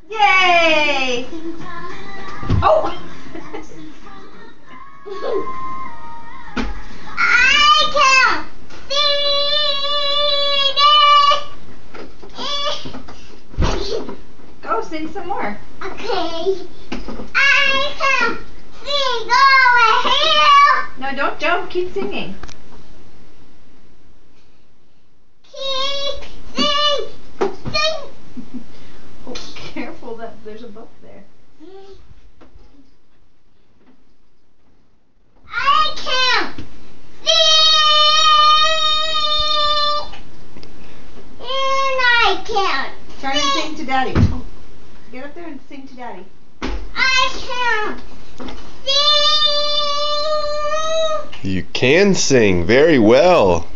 Yay! Oh! I can see it. Go sing some more. Okay. I can see over here. No, don't jump. Keep singing. Keep sing. Oh, careful, that there's a book there. I can see. And I can. Try and sing to Daddy. Oh, get up there and sing to Daddy. I can see. You can sing very well.